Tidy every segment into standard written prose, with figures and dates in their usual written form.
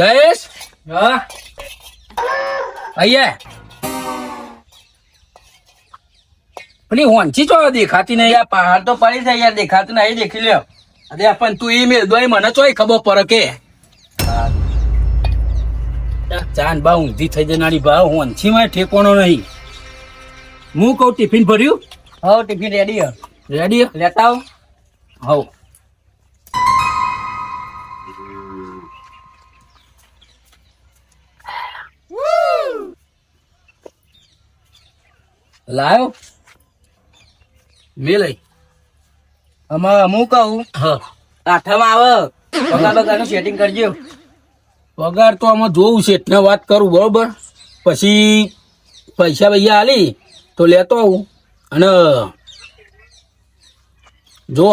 જયેશ હા અહીંયા પેલી હોંચી ચો દેખાતી નહીં. યાર પહાડ તો પડી જાય યાર, દેખાતું નહીં, દેખી લ્યો. અરે પણ તું એ મેલ દો મને ચોય ખબર પડે કે ચાંદ બા ઊંધી થઈ જનારી બા હોંચી માં ઠેકોણો નહીં. હું કહું ટિફિન ભર્યું? હો ટિફિન રેડી હે. રેડી લેતા આવ. હવ લાયો મેં લઈ આમાં હું કહું હા આઠમાં આવે પગાર બગારનું સેટિંગ કરજો. પગાર તો આમાં જોવું છે એટલે વાત કરું બરોબર. પછી પૈસા ભૈયા આલી તો લેતો આવું. અને જો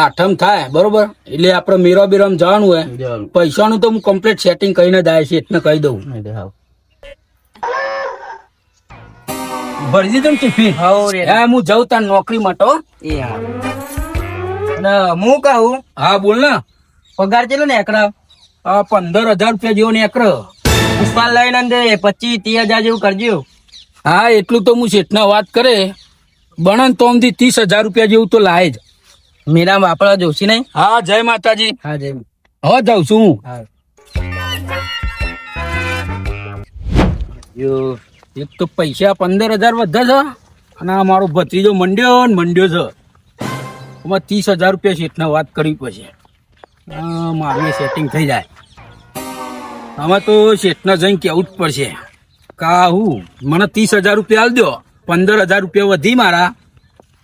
આઠમ થાય બરોબર એટલે આપણે મેરા બેરામ જવાનું હોય. પૈસાનું તો હું કમ્પ્લીટ સેટિંગ કરીને જાય છે એટલે કહી દઉં. ભરી દીધું ને ટિફિન? હો રે. હા હું જઉં તાર નોકરી માટે હો. એ હા. અને હું કહું હા બોલ ને. પગાર ચેલો ને એકડા 15,000 રૂપિયા જેવો ને એકર. પુષ્પાલ લઈને દે 25-30,000 જેવું કરજો. હા એટલું તો હું શેઠના વાત કરે બણન તો અમથી 30,000 રૂપિયા જેવું તો લાય જ. મીરા વાપરવા જોશી નહીં. હા જય માતાજી. હા જય. હવે જાઉં છું હું. હા એક તો પૈસા 15,000 વધે છે અને આ મારો ભત્રીજો મંડ્યો છે એમાં 30,000 રૂપિયા શેઠના વાત કરવી પડશે. મારું સેટિંગ થઈ જાય. આમાં તો શેઠને જઈને કહેવું જ પડશે કા હું મને 30,000 રૂપિયા આલ દો. 15,000 રૂપિયા વધી મારા,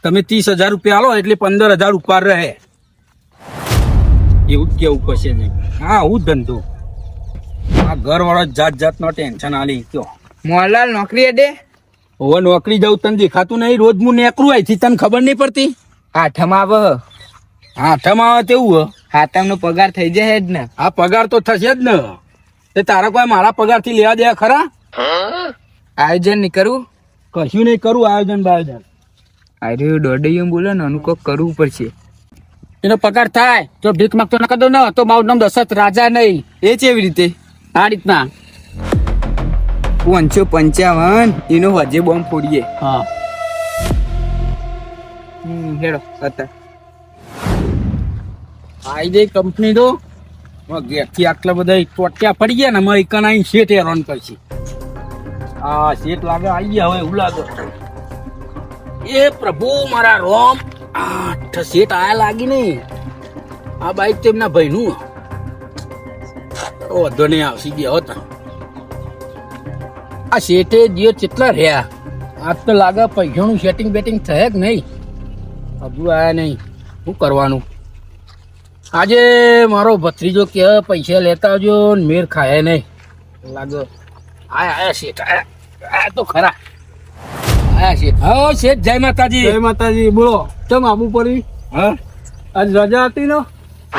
તમે 30,000 રૂપિયા આલો એટલે 15,000 ઉપર રહે. એવું જ કેવું પડશે નહીં. હા હું ધંધો આ ઘર વાળો જાત જાતનો ટેન્શન આલી કયો. મોહનલાલ નોકરી અડે હવે નોકરી જવું તને દેખાતું નહીં? રોજ હું નેકરું અહીંથી તને ખબર નહીં પડતી? આઠમાં આવે. આઠમાં આવે તેવું હાથમનો પગાર થઈ જાય જ ને. આ પગાર તો થશે જ ને. તે તારા કોઈ મારા પગાર થી લેવા દેવા ખરા? આયોજન નહીં કરવું? કશું નહીં કરું આયોજન બાયોજન. અરે દોડૈયું બોલે ને અનું કોક કરવું પડશે. એનો પગાર થાય તો ભીખ માંગતો ના કરતો ને તો મારું નામ દશરથ રાજા નહીં. એ કેવી રીતે? આ રીતના 555 એનો હજે બોમ્બ ફોડીએ. હા હેડો હતા આઈ જઈ કંપની તો ઘેરથી આટલા બધા ટોટિયા પડી ગયા ને અમારે કનાઈ શેઠ હેરાન કરશે. હા શેઠ લાગે આવી ગયા હવે એવું લાગે. એ પ્રભુ મારા રોમ આઠ શેઠ આયા લાગી નહીં. આ બાઈક તો એમના ભાઈનું વધો નહીં આવશે ગયા હતા. આ શેઠે જે કેટલા રહ્યા આજ તો લાગે પૈસાનું સેટિંગ બેટિંગ થાય કે નહીં હજુ આયા નહીં. શું કરવાનું? આજે મારો ભત્રીજો કે પૈસા લેતા આવજો ને મેર ખાય નહીં લાગે. આયા શેઠ આયા તો ખરા. આયા શેઠ. હા શેઠ જય માતાજી. જય માતાજી. બોલો ચમ આબુ પડી? હા આજ રજા હતી ને?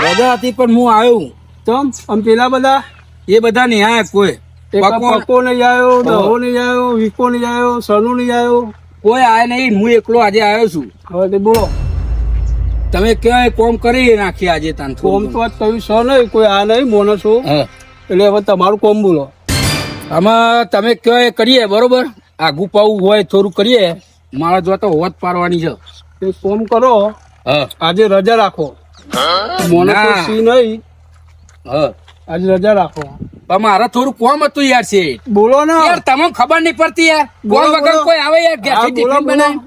રજા હતી પણ હું આવ્યો. ચમ આમ પેલા બધા એ બધા નહીં આયા કોઈ. પકો નહીં આવ્યો, દહો નહીં આવ્યો, વીકો નહીં આવ્યો, સનુ નહીં આવ્યો, કોઈ આયા નહીં. હું એકલો આજે આવ્યો છું. હવે તે બોલો તમે ક્યાંય કોમ કરી નાખી આજે તાન? કોમ તો આજ કહ્યું છે નહીં, કોઈ આ નહીં મોનસો. હા એટલે હવે તમારું કોમ બોલો. આમાં તમે ક્યાંય કરીએ બરોબર. આગુ પાવું હોય થોડું કરીએ. મારા જો તો હોત પાડવાની છે. એક કોમ કરો, હા આજે રજા રાખો. મોનસો ના. સી નહીં, હા આજે રજા રાખો. પણ મારે થોડું કોમ હતું યાર છે. બોલો ને યાર તમને ખબર નહીં પડતી યાર. કોમ બોલો, વગર બોલો. કોઈ આવે યાર હા, ઘેરથી બોલો, ટિફિન બોલો. બનાવી.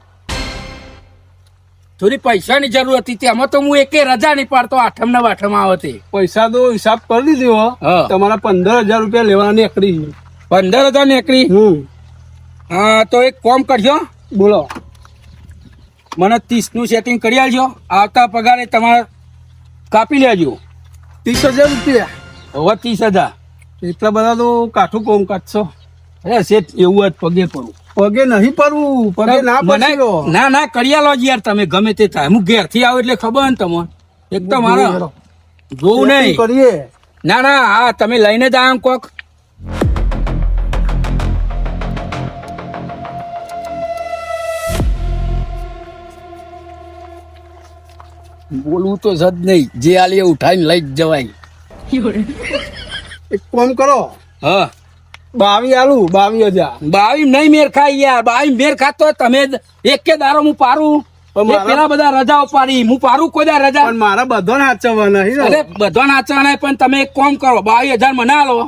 થોડી પૈસાની જરૂર હતી તેમાં તો હું એકે રજા નહીં પાડતો. આઠમ ને વાઠમ આવે તે પૈસા તો હિસાબ કરી દીધો. હા. તમારા 15,000 રૂપિયા લેવાની એકડી. 15,000 નીકળી. હા તો એક કોમ કરજો. બોલો મને 30 નું સેટિંગ કરી આલજો. આવતા પગારે તમારે કાપી લેજો. 30,000 રૂપિયા? હવે 30,000. એટલા બધા તો કાઠું કોમ કાઢશો. અરે શેઠ એવું જ પગે પડું. પગે નહીં પડવું, પગે ના મને પડશો. ના ના કરી આલો જ યાર તમે ગમે તે થાય. હું ઘેરથી આવું એટલે ખબર ને તમને. એક તો મારે જોવું નહીં. કરીએ. ના ના હા તમે લઈને જ આવો કોક. બોલવું તો જ નહીં. જે આલી એ ઉઠાઈને લઈ જ જવાય. એક કામ કરો, હા 22 આલું, 22,000. 22 નહીં મેર ખાય યાર, 22 મેર ખાતો હોય તમે જ. એક કે દારો હું પારું, પણ એ પેલા બધા રજાઓ પાડી, હું પારું કોઈ દા રજા. પણ મારા બધાને હાચવવાના છે ને. અરે બધો નાચવાના પણ તમે એક કામ કરો, 22,000 મને આલો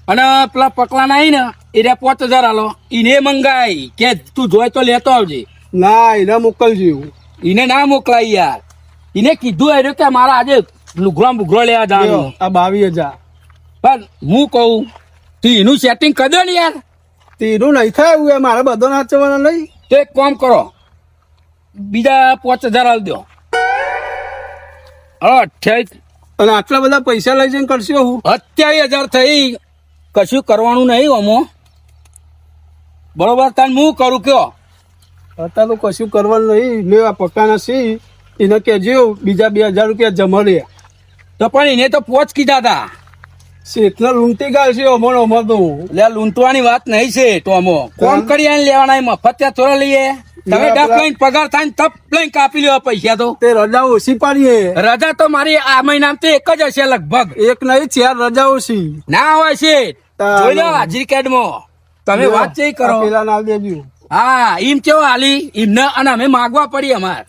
અને પેલા પકલા નહીં ને એને 5,000 આલો, એને મંગાય કે તું જોય તો લેતો આવજે. ના એને મોકલજો. એને ના મોકલાય યાર, એને કીધું એ કે મારા આજે લુગડો બુગડો લેવા જવાનું. આ 22,000 પણ હું કહું તું એનું સેટિંગ કરી દો ને યાર. તેનું નહીં થાય એવું એ મારા બધાને હાચવવાના નહીં. તો એક કામ કરો, બીજા 5,000 આલ દો. 28 અને આટલા બધા પૈસા લઈ જઈને કરશો હું? 27,000 થઈ, કશું કરવાનું નહીં અમો. બરોબર, તાન હું કરું કયો? અત્યારે તો કશું કરવાનું નહીં. લેવા પકાના સી એને કહેજો બીજા 2,000 રૂપિયા જમા લે. તો પણ એને તો પોચ કીધા હતા. શેઠને લૂંટી ગયા છે અમારો અમાર તો. એટલે લૂંટવાની વાત નહીં છે તો અમો કોમ કરી આઈને લેવાના, મફત ત્યાં થોડા લઈએ. તમે ડફ લઈને પગાર થાય ને તપ લઈને કાપી લેવા પૈસા. તો તે રજા ઓછી પાડીએ. રજા તો મારી આ મહિનામાં તો એક જ હશે લગભગ. એક નહીં 4 રજા ઓછી. ના હોય છે, જોઈ લો હાજરી કાર્ડમાં. તમે વાત ચેક કરો. પેલા ના દેજો. હા એમ કેવો હાલી એમને, અને અમે માગવા પડી અમાર.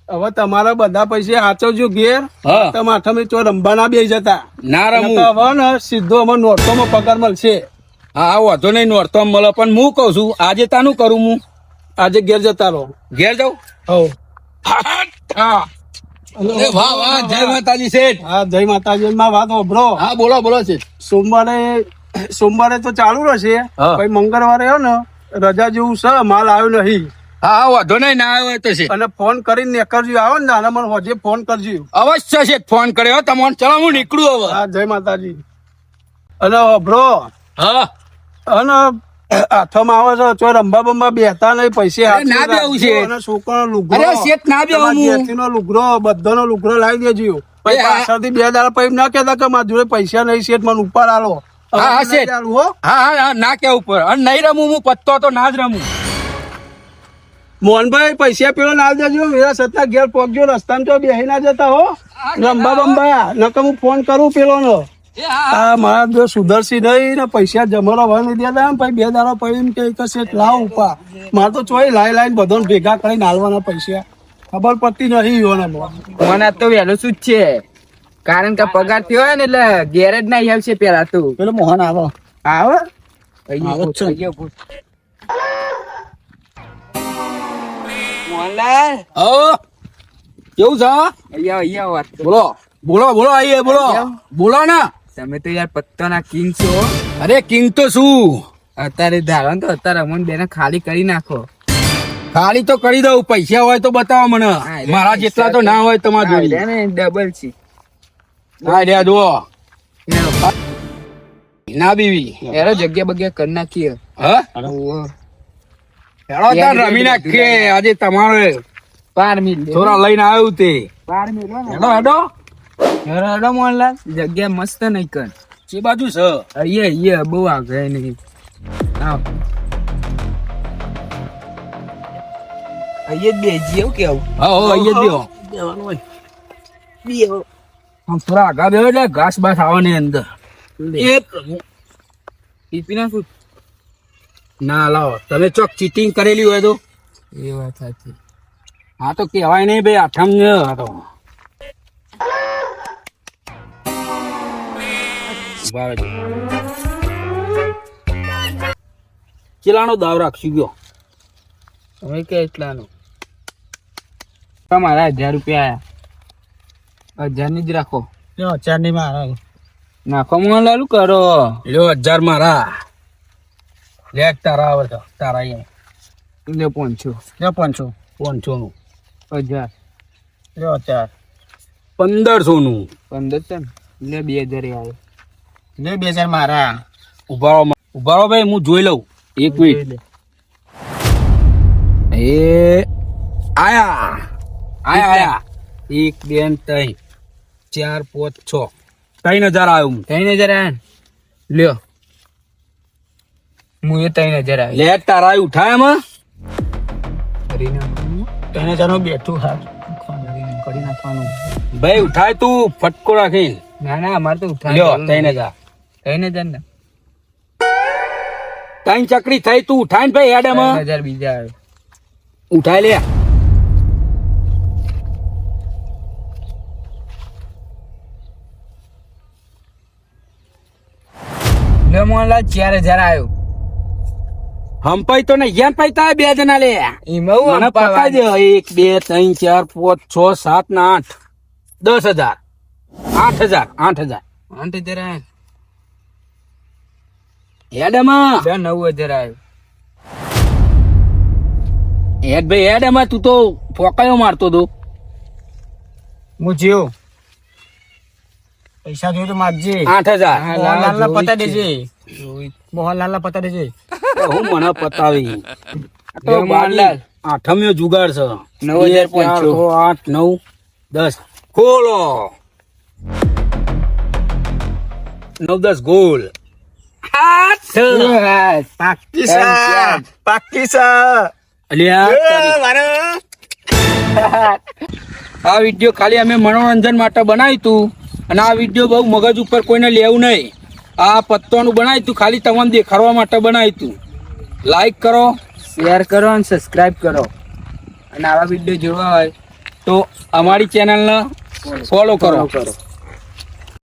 હવે તમારા બધા પૈસા હાચવજો ઘેર. હા. તમે આઠમે ચો રંબા ના બે જતા. ના રમું. હવે ને સીધો અમે નોટોમાં પગાર મળશે. હા વાંધો નહીં, નોરતો મળે. પણ હું કઉ છું આજે તાનું કરું હું? આજે ઘેર જતા રહો. ઘેર જાઉં? હવ. હા. અરે વાહ વાહ, જય માતાજી શેઠ. હા જય માતાજી. માં વાત હોભળો. હા બોલો બોલો શેઠ. સોમવારે તો ચાલુ રહેશે. હા. પછી મંગળવારે હે ને રજા જેવું છે, માલ આવ્યો નહીં. હા હા વાંધો નહીં, ના આવ્યો તો છે. અને ફોન કરીને નીકળજો. આવો ને નાના મને હોજે ફોન કરજો. અવશ્ય શેઠ ફોન કર્યો તમને. ચલો હું નીકળું હવે. હા જય માતાજી. અને હોભળો, હા અને હાથમાં આવે છે ચો રંબા બંબા બેહતા નહીં. પૈસા અરે ના બેહવું છે. અને છોકરાનો લુગડો. અરે શેઠ ના બેહવું હું. તમારા જેઠીનો લુગડો, બધાનો લુગડો લાવી દેજો. પછી એ આ- પાછળથી 2 દાડા પછી ના કહેતા કે મારા જોડે પૈસા નહીં શેઠ, મને ઉપર આલો. હવે હા, નહીં શેઠ. આલું હો. હા હા હા, ના કેવું ઉપર. અને નહીં રમું હું પત્તો તો ના જ રમું. મોહનભાઈ પૈસા પેલો ના દેજો. મેરા સત્તા ઘેર પહોંચજો. રસ્તામાં તો બેહી ના જતા હો. રંબા બંબા નકર હું ફોન કરું પેલો નો. એ હા આ મારા જો સુધરસી નહીં ને પૈસા જમા રહેવા નહીં દેતા ને પછી 2 દાડા પછી એમ કે કશે લાવ ઉપા. મારે તો ચોય લાઈને બધાને ભેગા કરીને હાલવાના પૈસા. ખબર પડતી નહીં યોને. મને તો વહેલું શું જ છે, કારણ કે પગાર થયો હોય ને એટલે ઘેર જ નહીં આવશે પેલા તું. પેલો મોહન આવો. આવે આવો જ છે. મોહનલાલ ઓ કેવું છે? અહીંયા વાત કરો. બોલો બોલો બોલો, આઈએ બોલો બોલો ને. તમે તો યાર પત્તાના કિંગ છો. અરે કિંગ તો શું, અત્યારે ધારો ને તો અત્યારે અમન બેને ખાલી કરી નાખો. ખાલી તો કરી દઉં. પૈસા હોય તો બતાવો મને. હા, એટલે મારા જેટલા તો ના હોય તમારા જોડે. ડબલ છે. હા રે જુઓ ના બીવી. એરો જગ્યા બગ્યા કરી નાખીએ. હા ઓહો. હેડો તાર રમી નાખીએ આજે તમારે. 12 મિનિટ થોડા લઈને આવ્યું તે. 12 મિનિટ હેડો હેડો. હેડો મોહનલાલ, જગ્યા મસ્ત નહીં કર. જે બાજુ છે? અહીંયા બહુ આગળ નહીં. આવ અહીંયા જ બેસી એવું કેવું. હા હો અહીંયા જ બેહો. આમ થોડા આગા બેહો એટલે ઘાસ બાસ આવે ને અંદર. એ પીપી નાખું. ના લાવો તમે ચોક ચીટિંગ કરેલી હોય તો. એ વાત સાચી. હા તો કહેવાય નહીં ભાઈ આઠમ ને. હા તો ઉભા રહેજો. ચેલાનો દાવ રાખશું ગયો. હવે કે એટલાનું તમારા 1000 રૂપિયા આયા. 1000 ની જ રાખો. 4 ની મારા. નાખો મોહનલાલ કરો. લ્યો 1000 મારા. લે તારા આવે તો તારા અહીંયા. લે 500. લે 500. 500 નું. 1000. લે 4. 1500 નું. 15 લે 2000 આવે. લે 2000 મારા. ઉભા રહો ભાઈ, હું જોઈ લઉં. એક મિનિટ. એ આયા આયા 1 2 3 4 5 6 3000 આવ્યું. 3000 આયા ને? લ્યો હું એ 3000 આવે. લે તારા ઉઠાય એમાં. કરી નાખવાનું. 3000 નું બેઠું હા. કરી નાખવાનું. ભાઈ ઉઠાય તું ફટકો રાખી. ના ના અમારે તો ઉઠાય. લ્યો 3000. થઈને જ ને ત્રણ ચકરી થઈ તું ઉઠાય ને ભાઈ હેડમાં 3000 બીજા આવે. ઉઠાય લે લે મોહનલાલ 4000 આવ્યો. હંપાઈ તો ને યાન પાઈ તા બે જણા લે એમાં હું મને હંપાવા? પકાઈ દે 1 2 3 4 5 6 7 ને 8 10,000 8,000 8,000 8000 આવ્યો. હેડમાં બે 9000 આવ્યો. હેડ ભાઈ હેડમાં તું તો ફોકાયો મારતો તો હું જીવ પૈસા જોઈએ તો માગજે 8,000 મોહનલાલને પતા દેજે રોહિત. મોહનલાલને પતા દેજે હું મને પતાવી જો મોહનલાલ. આઠમ્યો જુગાડ છે 9,500. 8 9 10 ખોલો 9 10 ગોલ આ વિડીયો ખાલી અમે મનોરંજન માટે બનાવ્યું તું અને આ વિડીયો બહુ મગજ ઉપર કોઈને લેવું નહીં. આ પત્તોનું બનાવ્યું તું ખાલી તમને દેખાડવા માટે બનાવ્યું તું. લાઈક કરો, શેર કરો અને સબસ્ક્રાઇબ કરો અને આવા વિડીયો જોવા હોય તો અમારી ચેનલને ફોલો કરો. કરો.